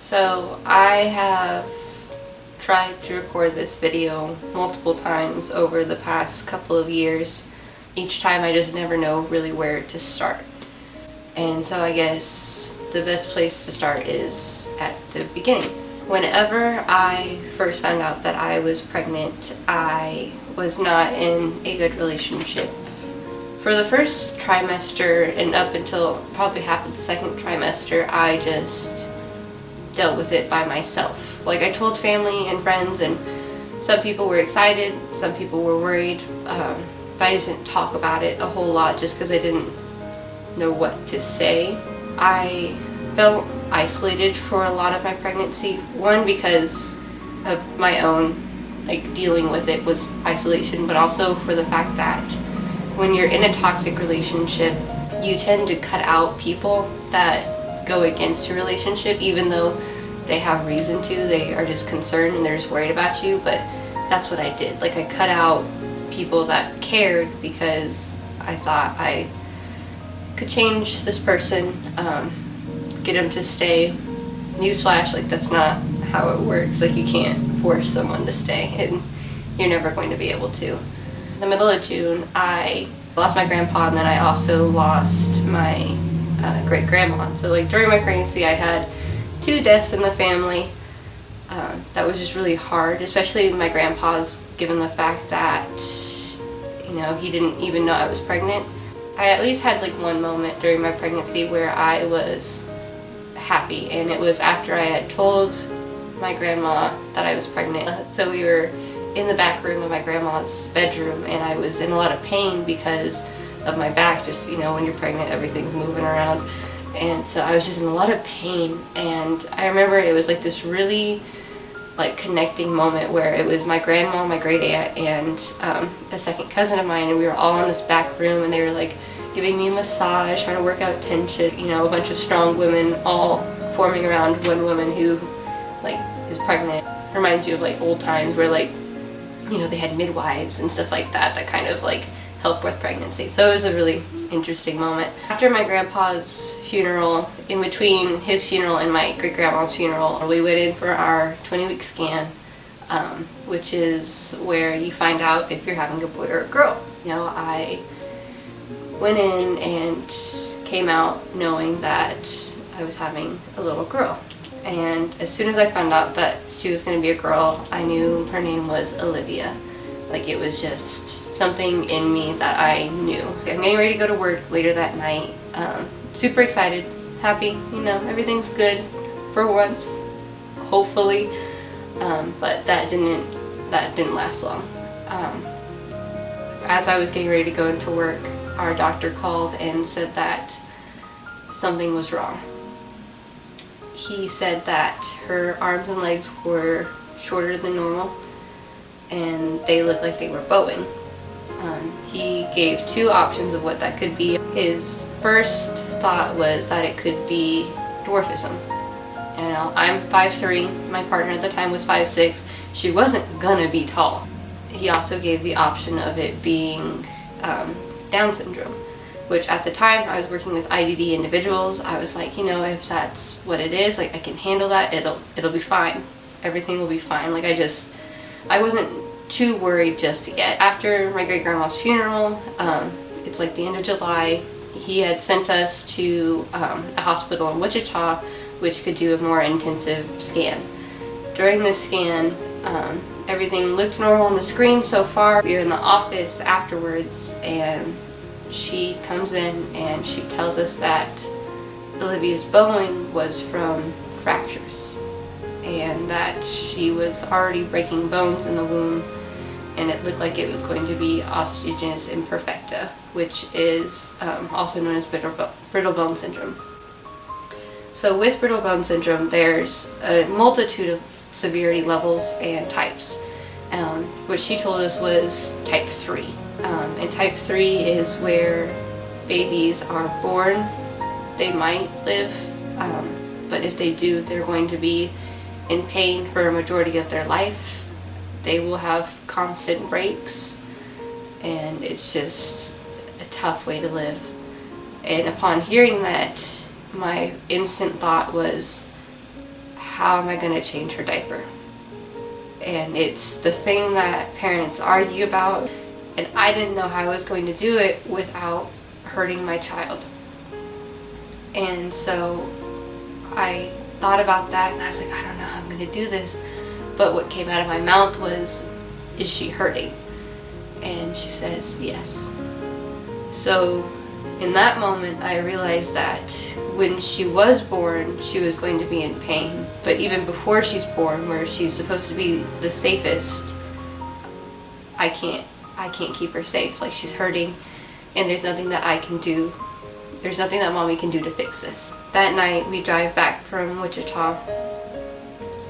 So I have tried to record this video multiple times over the past couple of years. Each time I just never know really where to start. And so I guess the best place to start is at the beginning. Whenever I first found out that I was pregnant, I was not in a good relationship. For the first trimester and up until probably half of the second trimester, I just dealt with it by myself. Like, I told family and friends, and some people were excited, some people were worried, but I just didn't talk about it a whole lot just because I didn't know what to say. I felt isolated for a lot of my pregnancy. One, because of my own dealing with it was isolation, but also for the fact that when you're in a toxic relationship, you tend to cut out people that go against your relationship, even though they have reason to. They are just concerned and they're just worried about you. But that's what I did. I cut out people that cared because I thought I could change this person, get them to stay. Newsflash, that's not how it works. You can't force someone to stay, and you're never going to be able to. In the middle of June, I lost my grandpa, and then I also lost my great-grandma. So during my pregnancy, I had 2 deaths in the family. That was just really hard, especially my grandpa's, given the fact that he didn't even know I was pregnant. I at least had one moment during my pregnancy where I was happy, and it was after I had told my grandma that I was pregnant. So we were in the back room of my grandma's bedroom, and I was in a lot of pain because of my back. Just when you're pregnant, everything's moving around, and so I was just in a lot of pain. And I remember it was this really connecting moment where it was my grandma, my great aunt, and a second cousin of mine, and we were all in this back room, and they were giving me a massage, trying to work out tension. A bunch of strong women all forming around one woman who is pregnant. Reminds you of old times where they had midwives and stuff like that kind of help with pregnancy. So it was a really interesting moment. After my grandpa's funeral, in between his funeral and my great-grandma's funeral, we went in for our 20-week scan, which is where you find out if you're having a boy or a girl. I went in and came out knowing that I was having a little girl. And as soon as I found out that she was going to be a girl, I knew her name was Olivia. It was just something in me that I knew. I'm getting ready to go to work later that night. Super excited, happy, everything's good for once, hopefully. But that didn't last long. As I was getting ready to go into work, our doctor called and said that something was wrong. He said that her arms and legs were shorter than normal, and they looked like they were bowing. He gave 2 options of what that could be. His first thought was that it could be dwarfism. I'm 5'3", my partner at the time was 5'6". She wasn't gonna be tall. He also gave the option of it being Down syndrome, which at the time I was working with IDD individuals. I was if that's what it is, I can handle that. It'll be fine. Everything will be fine. I wasn't too worried just yet. After my great-grandma's funeral, it's the end of July, he had sent us to a hospital in Wichita, which could do a more intensive scan. During the scan, everything looked normal on the screen so far. We were in the office afterwards, and she comes in and she tells us that Olivia's bowing was from fractures, and that she was already breaking bones in the womb, and it looked like it was going to be osteogenesis imperfecta, which is also known as brittle bone syndrome. So with brittle bone syndrome, there's a multitude of severity levels and types. What she told us was type 3. And type 3 is where babies are born. They might live, but if they do, they're going to be in pain for a majority of their life. They will have constant breaks, and it's just a tough way to live. And upon hearing that, my instant thought was, how am I going to change her diaper? And it's the thing that parents argue about, and I didn't know how I was going to do it without hurting my child. And so I thought about that, and I was like, I don't know how I'm going to do this. But what came out of my mouth was, is she hurting? And she says, yes. So in that moment, I realized that when she was born, she was going to be in pain. But even before she's born, where she's supposed to be the safest, I can't keep her safe. Like, she's hurting, and there's nothing that I can do. There's nothing that mommy can do to fix this. That night, we drive back from Wichita,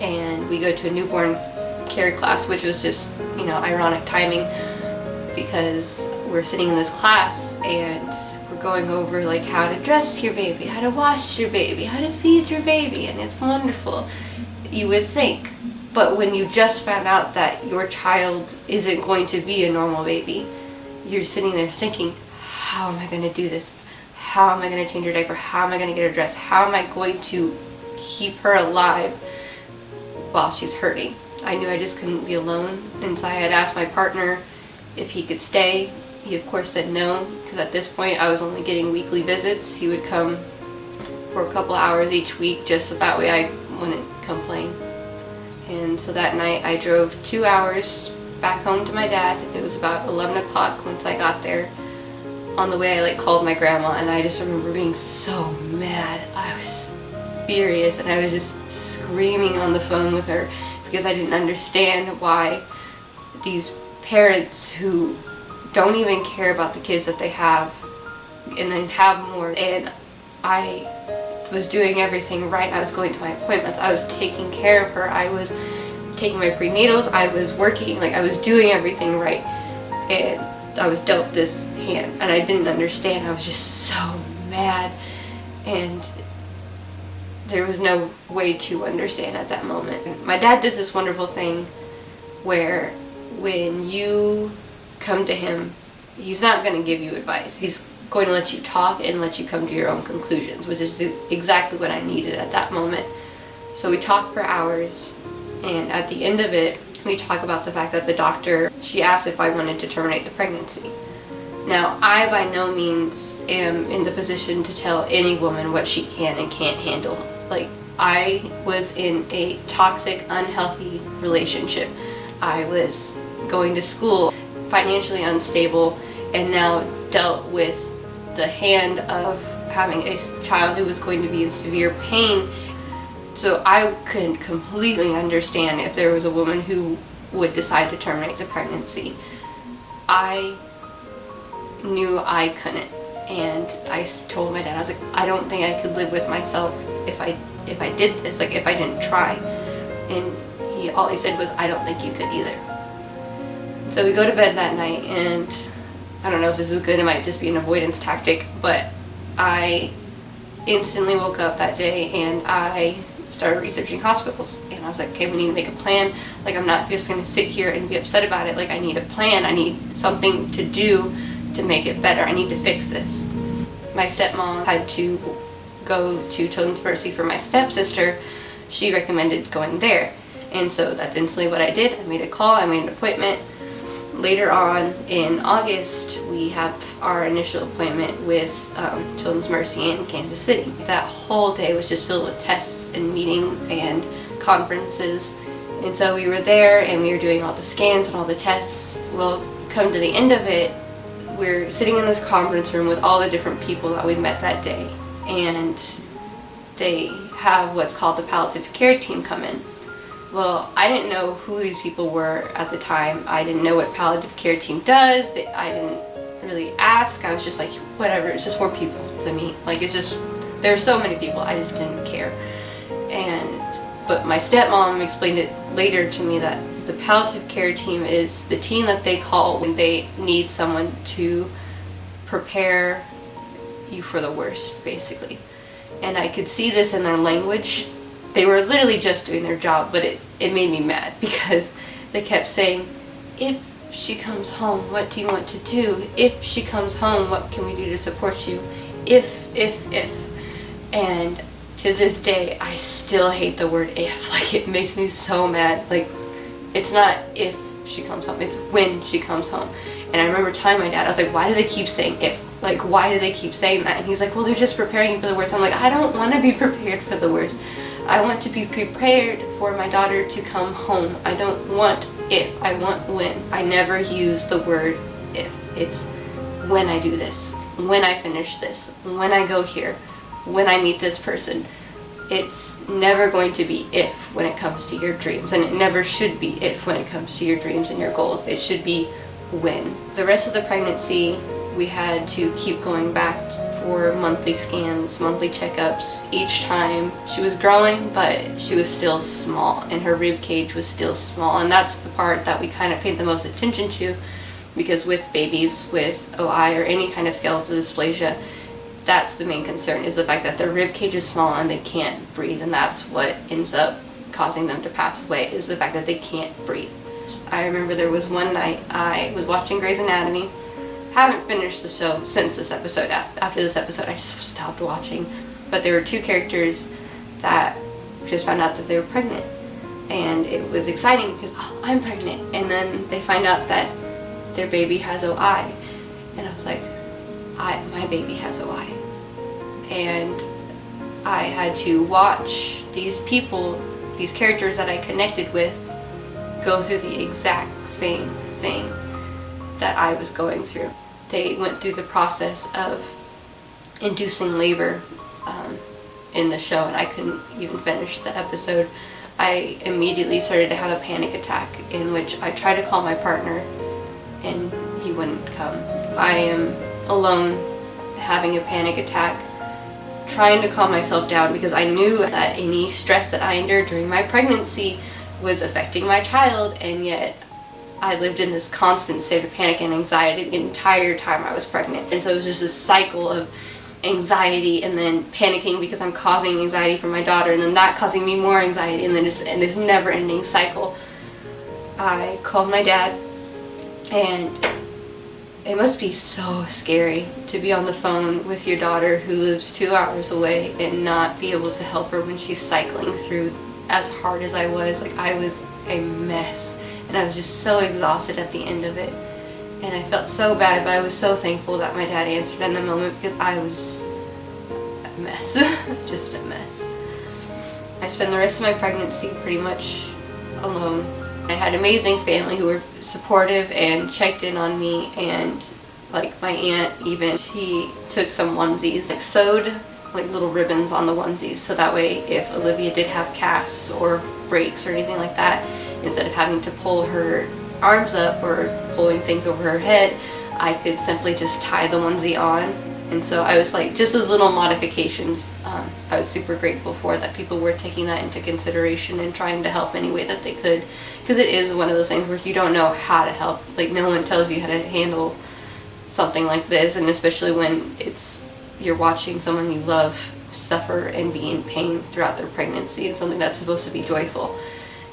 and we go to a newborn care class, which was just, ironic timing, because we're sitting in this class, and we're going over, like, how to dress your baby, how to wash your baby, how to feed your baby, and it's wonderful, you would think. But when you just found out that your child isn't going to be a normal baby, you're sitting there thinking, how am I going to do this? How am I going to change her diaper? How am I going to get her dressed? How am I going to keep her alive while she's hurting? I knew I just couldn't be alone, and so I had asked my partner if he could stay. He of course said no, because at this point I was only getting weekly visits. He would come for a couple hours each week, just so that way I wouldn't complain. And so that night I drove 2 hours back home to my dad. It was about 11 o'clock once I got there. On the way I called my grandma, and I just remember being so mad. I was furious, and I was just screaming on the phone with her because I didn't understand why these parents who don't even care about the kids that they have and then have more. And I was doing everything right. I was going to my appointments. I was taking care of her. I was taking my prenatals. I was working. I was doing everything right. And I was dealt this hand, and I didn't understand. I was just so mad, and there was no way to understand at that moment. My dad does this wonderful thing where when you come to him, he's not going to give you advice. He's going to let you talk and let you come to your own conclusions, which is exactly what I needed at that moment. So we talked for hours, and at the end of it, we talk about the fact that the doctor, she asked if I wanted to terminate the pregnancy. Now, I by no means am in the position to tell any woman what she can and can't handle. I was in a toxic, unhealthy relationship. I was going to school, financially unstable, and now dealt with the hand of having a child who was going to be in severe pain. So I couldn't completely understand if there was a woman who would decide to terminate the pregnancy. I knew I couldn't, and I told my dad, I was like, I don't think I could live with myself if I did this, if I didn't try. And all he said was, I don't think you could either. So we go to bed that night, and I don't know if this is good, it might just be an avoidance tactic, but I instantly woke up that day and I started researching hospitals, and I was like, okay, we need to make a plan. I'm not just going to sit here and be upset about it. I need a plan. I need something to do to make it better. I need to fix this. My stepmom had to go to Children's Mercy for my stepsister. She recommended going there, and so that's instantly what I did. I made a call, I made an appointment. Later on in August, we have our initial appointment with Children's Mercy in Kansas City. That whole day was just filled with tests and meetings and conferences. And so we were there, and we were doing all the scans and all the tests. Well, come to the end of it, we're sitting in this conference room with all the different people that we met that day. And they have what's called the palliative care team come in. Well, I didn't know who these people were at the time. I didn't know what palliative care team does. I didn't really ask. I was just like, whatever, it's just more people to me. There's so many people, I just didn't care. But my stepmom explained it later to me that the palliative care team is the team that they call when they need someone to prepare you for the worst, basically. And I could see this in their language. They were literally just doing their job, but it made me mad because they kept saying, if she comes home, what do you want to do? If she comes home, what can we do to support you? If. And to this day, I still hate the word if. Like, it makes me so mad. Like, it's not if she comes home, it's when she comes home. And I remember telling my dad, I was like, why do they keep saying if? Like, why do they keep saying that? And he's like, well, they're just preparing you for the worst. I'm like, I don't want to be prepared for the worst. I want to be prepared for my daughter to come home. I don't want if, I want when. I never use the word if. It's when I do this, when I finish this, when I go here, when I meet this person. It's never going to be if when it comes to your dreams, and it never should be if when it comes to your dreams and your goals. It should be when. The rest of the pregnancy, we had to keep going back for monthly scans, monthly checkups. Each time she was growing, but she was still small, and her rib cage was still small, and that's the part that we kind of paid the most attention to, because with babies with OI or any kind of skeletal dysplasia, that's the main concern, is the fact that their rib cage is small and they can't breathe, and that's what ends up causing them to pass away, is the fact that they can't breathe. I remember there was one night I was watching Grey's Anatomy. Haven't finished the show since this episode. After this episode, I just stopped watching. But there were two characters that just found out that they were pregnant, and it was exciting because, oh, I'm pregnant, and then they find out that their baby has OI, and I was like, my baby has OI. And I had to watch these people, these characters that I connected with, go through the exact same thing that I was going through. They went through the process of inducing labor in the show, and I couldn't even finish the episode. I immediately started to have a panic attack in which I tried to call my partner and he wouldn't come. I am alone having a panic attack, trying to calm myself down, because I knew that any stress that I endured during my pregnancy was affecting my child, and yet I lived in this constant state of panic and anxiety the entire time I was pregnant. And so it was just this cycle of anxiety and then panicking because I'm causing anxiety for my daughter, and then that causing me more anxiety, and then this never-ending cycle. I called my dad, and it must be so scary to be on the phone with your daughter who lives 2 hours away and not be able to help her when she's cycling through as hard as I was. Like, I was a mess, and I was just so exhausted at the end of it. And I felt so bad, but I was so thankful that my dad answered in the moment, because I was a mess. Just a mess. I spent the rest of my pregnancy pretty much alone. I had amazing family who were supportive and checked in on me, and like my aunt even, she took some onesies, like sewed like little ribbons on the onesies, so that way if Olivia did have casts or breaks or anything like that, instead of having to pull her arms up or pulling things over her head, I could simply just tie the onesie on. And so I was like, just as little modifications, I was super grateful for that people were taking that into consideration and trying to help any way that they could, because it is one of those things where you don't know how to help. Like, no one tells you how to handle something like this, and especially when you're watching someone you love suffer and be in pain throughout their pregnancy. It's something that's supposed to be joyful.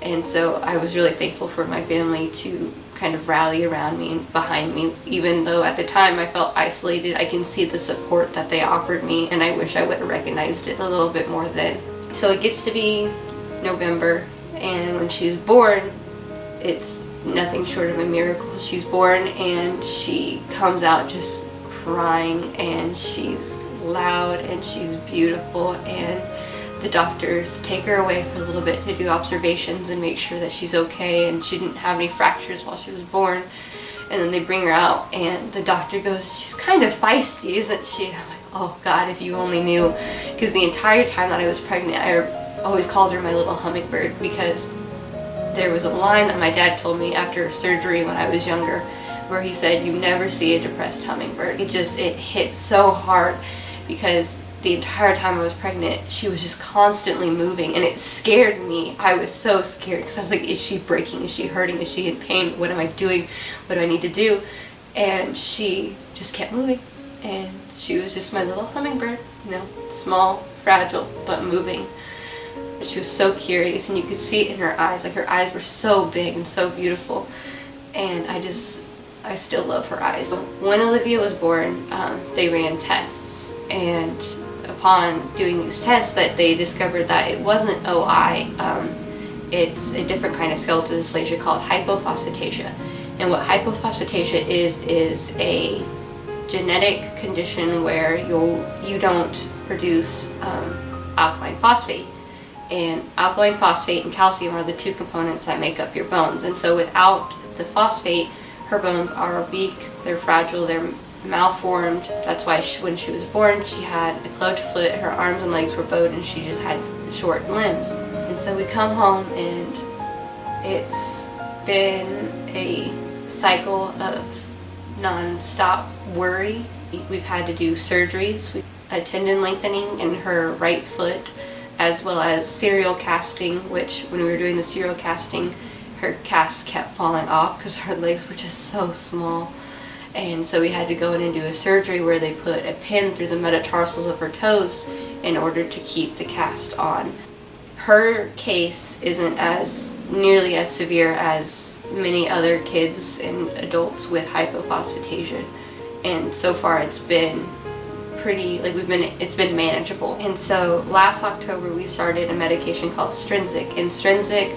And so I was really thankful for my family to kind of rally around me and behind me, even though at the time I felt isolated. I can see the support that they offered me, and I wish I would have recognized it a little bit more then. So it gets to be November, and when she's born, it's nothing short of a miracle. She's born and she comes out just crying, and she's loud and she's beautiful, and the doctors take her away for a little bit to do observations and make sure that she's okay and she didn't have any fractures while she was born. And then they bring her out, and the doctor goes, she's kind of feisty, isn't she? And I'm like, oh God, if you only knew. Because the entire time that I was pregnant, I always called her my little hummingbird, because there was a line that my dad told me after surgery when I was younger, where he said, you never see a depressed hummingbird. It hit so hard, because the entire time I was pregnant, she was just constantly moving, and it scared me. I was so scared, because I was like, is she breaking? Is she hurting? Is she in pain? What am I doing? What do I need to do? And she just kept moving, and she was just my little hummingbird, small, fragile, but moving. She was so curious, and you could see it in her eyes. Like, her eyes were so big and so beautiful, and I still love her eyes. When Olivia was born, they ran tests, and upon doing these tests that they discovered that it wasn't OI. It's a different kind of skeletal dysplasia called hypophosphatasia. And what hypophosphatasia is a genetic condition where you don't produce alkaline phosphate. And alkaline phosphate and calcium are the two components that make up your bones. And so without the phosphate, her bones are weak, they're fragile, they're malformed. That's why when she was born, she had a clubbed foot, her arms and legs were bowed, and she just had short limbs. And so we come home and it's been a cycle of non-stop worry. We've had to do surgeries, a tendon lengthening in her right foot, as well as serial casting, which when we were doing the serial casting, her cast kept falling off because her legs were just so small. And so we had to go in and do a surgery where they put a pin through the metatarsals of her toes in order to keep the cast on. Her case isn't nearly as severe as many other kids and adults with hypophosphatasia. And so far it's been it's been manageable. And so last October we started a medication called Strinsic, and Strinsic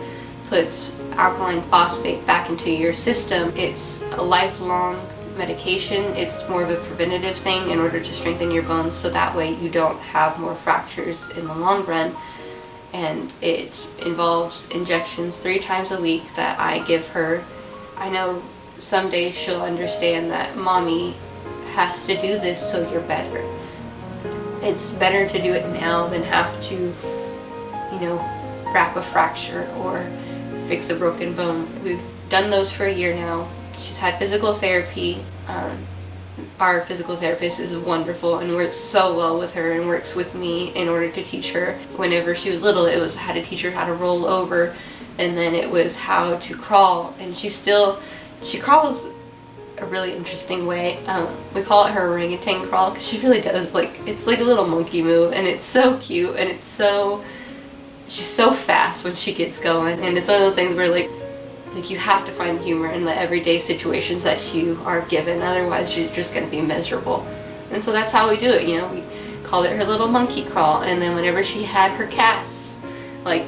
puts alkaline phosphate back into your system. It's a lifelong medication. It's more of a preventative thing in order to strengthen your bones so that way you don't have more fractures in the long run. And it involves injections 3 times a week that I give her. I know someday she'll understand that mommy has to do this so you're better. It's better to do it now than have to, wrap a fracture or fix a broken bone. We've done those for a year now. She's had physical therapy. Our physical therapist is wonderful and works so well with her and works with me in order to teach her. Whenever she was little, it was how to teach her how to roll over, and then it was how to crawl. And she crawls a really interesting way. We call it her orangutan crawl because she really does it's like a little monkey move, and it's so cute, and she's so fast when she gets going. And it's one of those things where you have to find humor in the everyday situations that you are given, otherwise you're just going to be miserable. And so that's how we do it. We called it her little monkey crawl. And then whenever she had her casts,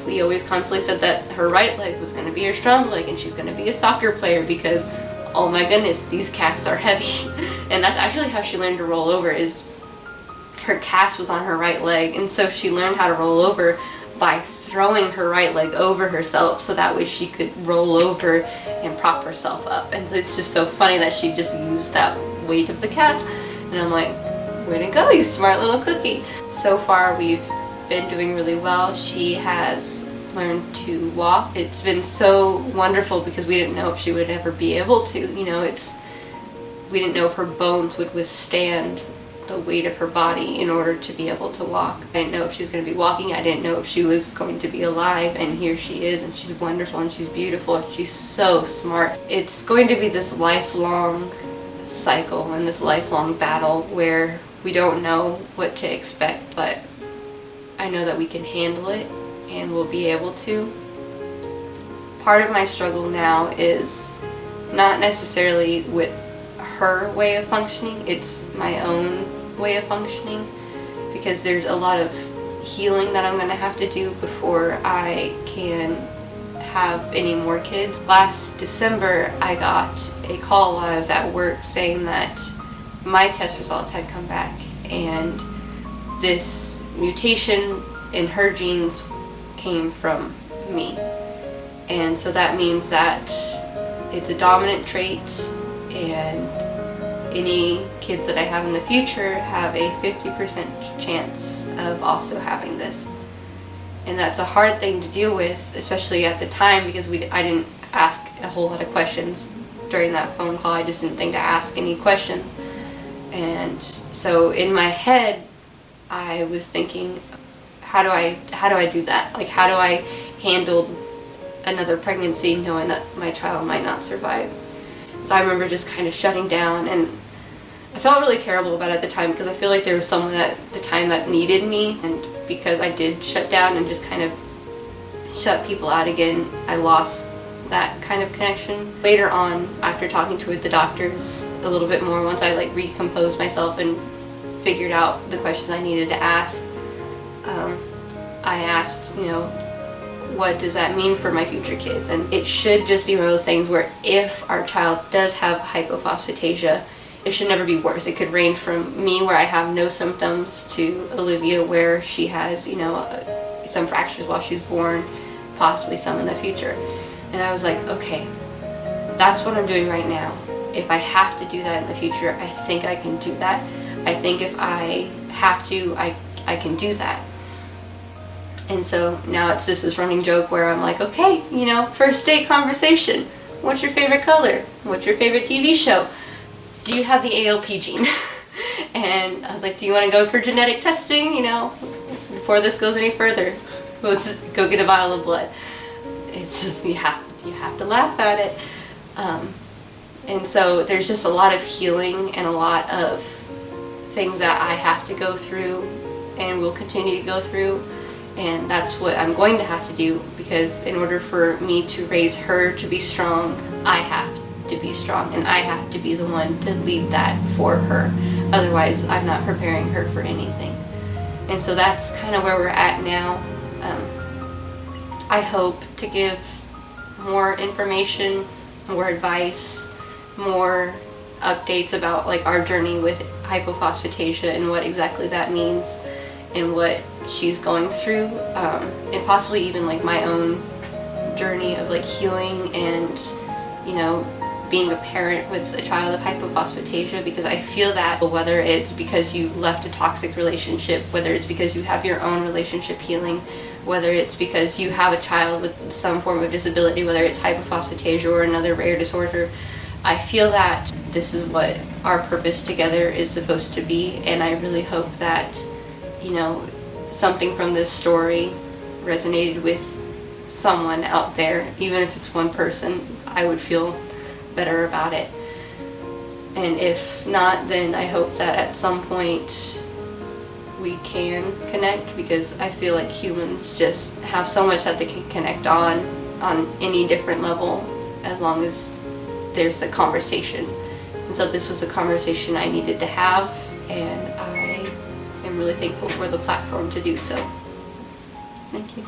we always constantly said that her right leg was going to be her strong leg and she's going to be a soccer player because, oh my goodness, these casts are heavy. And that's actually how she learned to roll over, is her cast was on her right leg, and so she learned how to roll over by throwing her right leg over herself so that way she could roll over and prop herself up. And so it's just so funny that she just used that weight of the cast. And I'm like, way to go, you smart little cookie. So far we've been doing really well. She has learned to walk. It's been so wonderful because we didn't know if she would ever be able to. We didn't know if her bones would withstand the weight of her body in order to be able to walk. I didn't know if she was going to be walking. I didn't know if she was going to be alive, and here she is, and she's wonderful, and she's beautiful, and she's so smart. It's going to be this lifelong cycle and this lifelong battle where we don't know what to expect, but I know that we can handle it and we'll be able to. Part of my struggle now is not necessarily with her way of functioning, it's my own way of functioning, because there's a lot of healing that I'm going to have to do before I can have any more kids. Last December I got a call while I was at work saying that my test results had come back and this mutation in her genes came from me. And so that means that it's a dominant trait, and any kids that I have in the future have a 50% chance of also having this. And that's a hard thing to deal with, especially at the time, because I didn't ask a whole lot of questions during that phone call. I just didn't think to ask any questions. And so in my head, I was thinking, how do I do that? How do I handle another pregnancy knowing that my child might not survive? So I remember just kind of shutting down, and I felt really terrible about it at the time because I feel like there was someone at the time that needed me, and because I did shut down and just kind of shut people out again, I lost that kind of connection. Later on, after talking to the doctors a little bit more, once I recomposed myself and figured out the questions I needed to ask, I asked, what does that mean for my future kids? And it should just be one of those things where if our child does have hypophosphatasia, it should never be worse. It could range from me, where I have no symptoms, to Olivia, where she has, some fractures while she's born, possibly some in the future. And I was like, okay, that's what I'm doing right now. If I have to do that in the future, I think I can do that. I think if I have to, I can do that. And so now it's just this running joke where I'm like, okay, first date conversation. What's your favorite color? What's your favorite TV show? Do you have the ALP gene? And I was like, do you want to go for genetic testing? Before this goes any further, let's go get a vial of blood. It's just, you have to laugh at it. And so there's just a lot of healing and a lot of things that I have to go through and will continue to go through. And that's what I'm going to have to do, because in order for me to raise her to be strong, I have to be strong, and I have to be the one to lead that for her. Otherwise, I'm not preparing her for anything. And so that's kind of where we're at now. I hope to give more information, more advice, more updates about our journey with hypophosphatasia and what exactly that means and what she's going through, and possibly even my own journey of healing and being a parent with a child of hypophosphatasia, because I feel that whether it's because you left a toxic relationship, whether it's because you have your own relationship healing, whether it's because you have a child with some form of disability, whether it's hypophosphatasia or another rare disorder, I feel that this is what our purpose together is supposed to be. And I really hope that something from this story resonated with someone out there. Even if it's one person, I would feel better about it. And if not, then I hope that at some point we can connect, because I feel like humans just have so much that they can connect on any different level, as long as there's a conversation. And so this was a conversation I needed to have, and I am really thankful for the platform to do so. Thank you.